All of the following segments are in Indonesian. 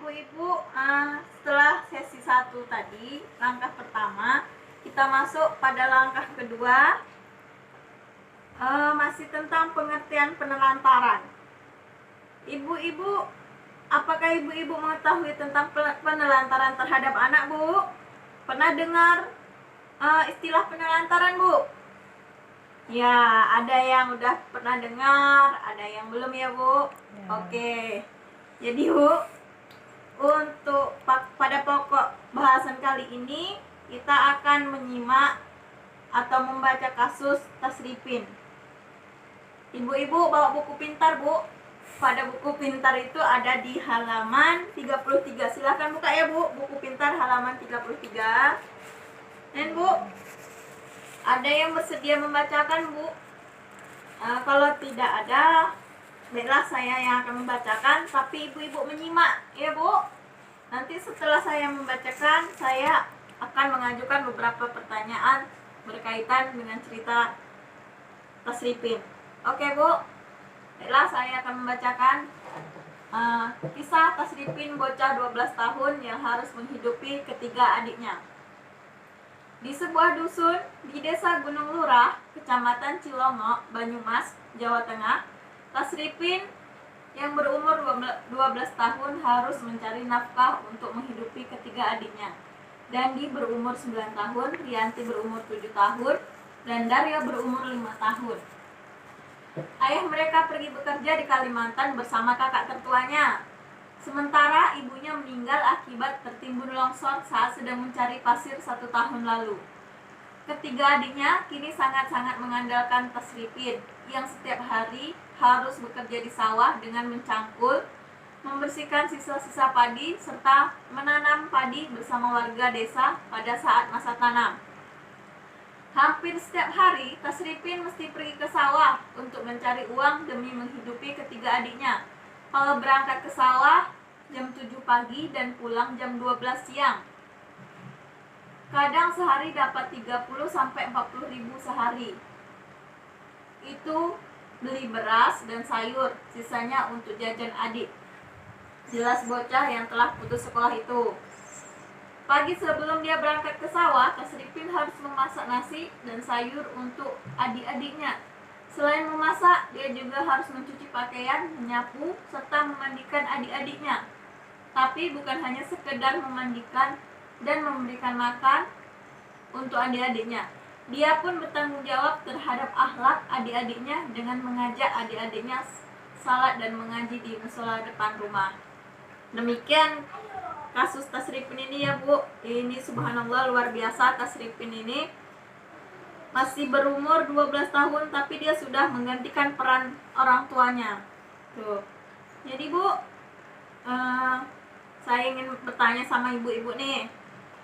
ibu-ibu, setelah sesi 1 tadi, langkah pertama, kita masuk pada langkah kedua, masih tentang pengertian penelantaran. Ibu-ibu, apakah ibu-ibu mengetahui tentang penelantaran terhadap anak, Bu? Pernah dengar istilah penelantaran, Bu? Ya, ada yang udah pernah dengar, ada yang belum ya, Bu? Ya. Oke. Jadi, Bu, untuk pada pokok bahasan kali ini kita akan menyimak atau membaca kasus tasripin. Ibu-ibu bawa buku pintar, Bu. Pada buku pintar itu ada di halaman 33. Silahkan buka ya, Bu, buku pintar halaman 33. Dan Bu, ada yang bersedia membacakan, Bu? Kalau tidak ada, baiklah saya yang akan membacakan, tapi ibu-ibu menyimak ya, Bu. Nanti setelah saya membacakan, saya akan mengajukan beberapa pertanyaan berkaitan dengan cerita tasripin. Oke, Bu. Baiklah, saya akan membacakan kisah tasripin bocah 12 tahun yang harus menghidupi ketiga adiknya. Di sebuah dusun di desa Gunung Lurah, kecamatan Cilongok, Banyumas, Jawa Tengah, tasripin yang berumur 12 tahun harus mencari nafkah untuk menghidupi ketiga adiknya. Dandi berumur 9 tahun, Rianti berumur 7 tahun, dan Daryo berumur 5 tahun. Ayah mereka pergi bekerja di Kalimantan bersama kakak tertuanya. Sementara ibunya meninggal akibat tertimbun longsor saat sedang mencari pasir 1 tahun lalu. Ketiga adiknya kini sangat-sangat mengandalkan tasripin yang setiap hari harus bekerja di sawah dengan mencangkul, membersihkan sisa-sisa padi, serta menanam padi bersama warga desa pada saat masa tanam. Hampir setiap hari, tasripin mesti pergi ke sawah untuk mencari uang demi menghidupi ketiga adiknya. Kalau berangkat ke sawah jam 7 pagi dan pulang jam 12 siang. Kadang sehari dapat 30-40 ribu sehari. Itu beli beras dan sayur, sisanya untuk jajan adik. Jelas bocah yang telah putus sekolah itu. Pagi sebelum dia berangkat ke sawah, tasripin harus memasak nasi dan sayur untuk adik-adiknya. Selain memasak, dia juga harus mencuci pakaian, menyapu, serta memandikan adik-adiknya. Tapi bukan hanya sekedar memandikan dan memberikan makan untuk adik-adiknya. Dia pun bertanggung jawab terhadap akhlak adik-adiknya dengan mengajak adik-adiknya salat dan mengaji di musola depan rumah. Demikian kasus tasripin ini ya, Bu. Ini subhanallah luar biasa. Tasripin ini masih berumur 12 tahun tapi dia sudah menggantikan peran orang tuanya. Tuh. Jadi, Bu, saya ingin bertanya sama ibu-ibu nih.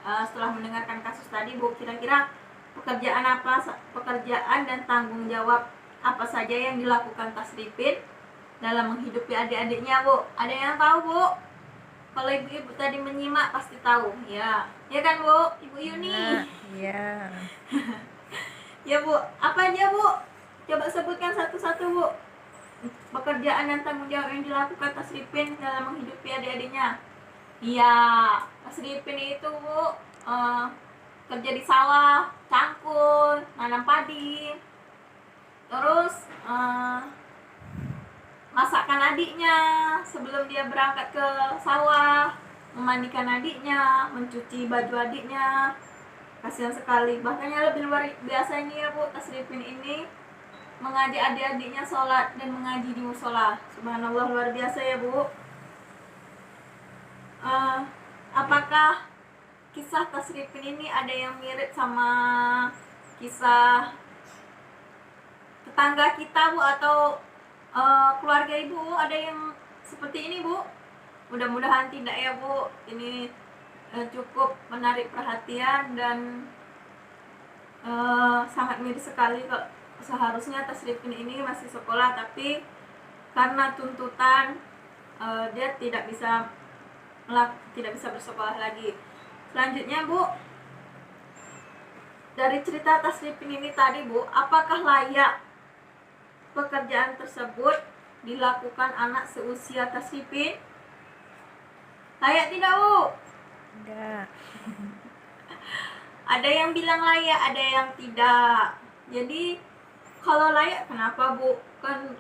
Setelah mendengarkan kasus tadi, Bu, kira-kira pekerjaan dan tanggung jawab apa saja yang dilakukan tasripin dalam menghidupi adik-adiknya, Bu? Ada yang tahu, Bu? Kalau ibu-ibu tadi menyimak pasti tahu, ya. Ya kan, Bu? Ibu Yuni. Iya. Ya, Bu. Apa aja, Bu? Coba sebutkan satu-satu, Bu. Pekerjaan dan tanggung jawab yang dilakukan tasripin dalam menghidupi adik-adiknya. Iya, tasripin itu, Bu, kerja di sawah, cangkul, nanam padi. Terus masakkan adiknya sebelum dia berangkat ke sawah, memandikan adiknya, mencuci baju adiknya. Kasihan sekali, bahkan yang lebih luar biasa ini ya, Bu, tasripin ini mengajak adik-adiknya sholat dan mengaji di musola. Subhanallah, luar biasa ya, Bu. Apakah kisah tasripin ini ada yang mirip sama kisah tetangga kita, Bu, atau keluarga Ibu? Ada yang seperti ini, Bu? Mudah-mudahan tidak ya, Bu. Ini cukup menarik perhatian dan sangat mirip sekali. Kok seharusnya tasripin ini masih sekolah, tapi karena tuntutan dia tidak bisa bersekolah lagi. Selanjutnya, Bu, dari cerita tasripin ini tadi, Bu, apakah layak pekerjaan tersebut dilakukan anak seusia tasripin? Layak tidak, Bu? Tidak. Ada yang bilang layak, ada yang tidak. Jadi kalau layak kenapa, Bu? Kan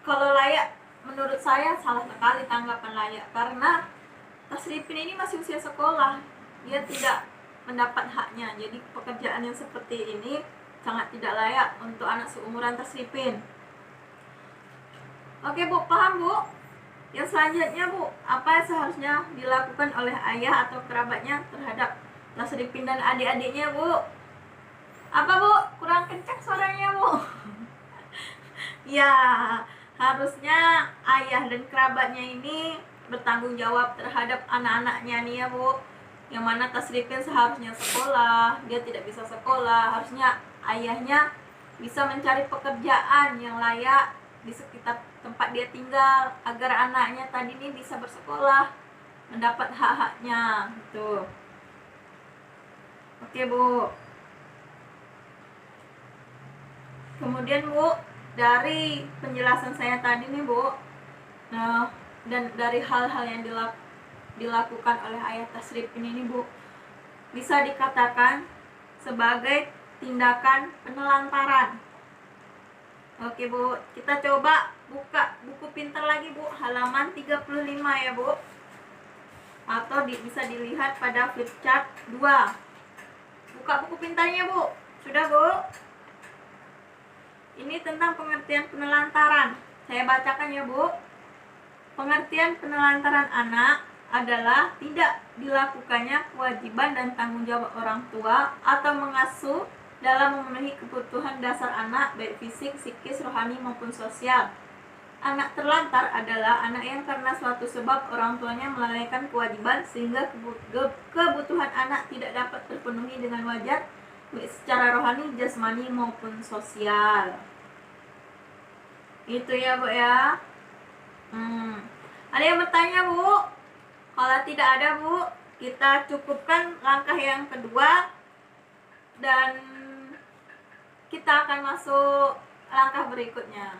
kalau layak menurut saya salah sekali tanggapan layak, karena Tasripin ini masih usia sekolah, dia tidak mendapat haknya. Jadi pekerjaan yang seperti ini sangat tidak layak untuk anak seumuran Tasripin. Oke, Bu, paham, Bu? Yang selanjutnya, Bu, apa yang seharusnya dilakukan oleh ayah atau kerabatnya terhadap Tasripin dan adik-adiknya, Bu? Apa, Bu? Kurang kencang suaranya, Bu. Ya, harusnya ayah dan kerabatnya ini bertanggung jawab terhadap anak-anaknya nih ya, Bu. Yang mana Tasripin seharusnya sekolah, dia tidak bisa sekolah. Harusnya ayahnya bisa mencari pekerjaan yang layak di sekitar tempat dia tinggal agar anaknya tadi ini bisa bersekolah, mendapat hak-haknya gitu. Oke, Bu. Kemudian, Bu, dari penjelasan saya tadi nih, Bu, dan dari hal-hal yang dilakukan oleh ayah Tasripin ini, Bu, bisa dikatakan sebagai tindakan penelantaran. Oke, Bu, kita coba buka buku pintar lagi, Bu, halaman 35 ya, Bu. Atau bisa dilihat pada flip chart 2. Buka buku pintarnya, Bu. Sudah, Bu? Ini tentang pengertian penelantaran. Saya bacakan ya, Bu. Pengertian penelantaran anak adalah tidak dilakukannya kewajiban dan tanggung jawab orang tua atau mengasuh dalam memenuhi kebutuhan dasar anak baik fisik, psikis, rohani maupun sosial. Anak terlantar adalah anak yang karena suatu sebab orang tuanya melalaikan kewajiban sehingga kebutuhan anak tidak dapat terpenuhi dengan wajar baik secara rohani, jasmani maupun sosial. Itu ya, Bu ya. Ada yang bertanya, Bu? Kalau tidak ada, Bu, kita cukupkan langkah yang kedua dan kita akan masuk langkah berikutnya.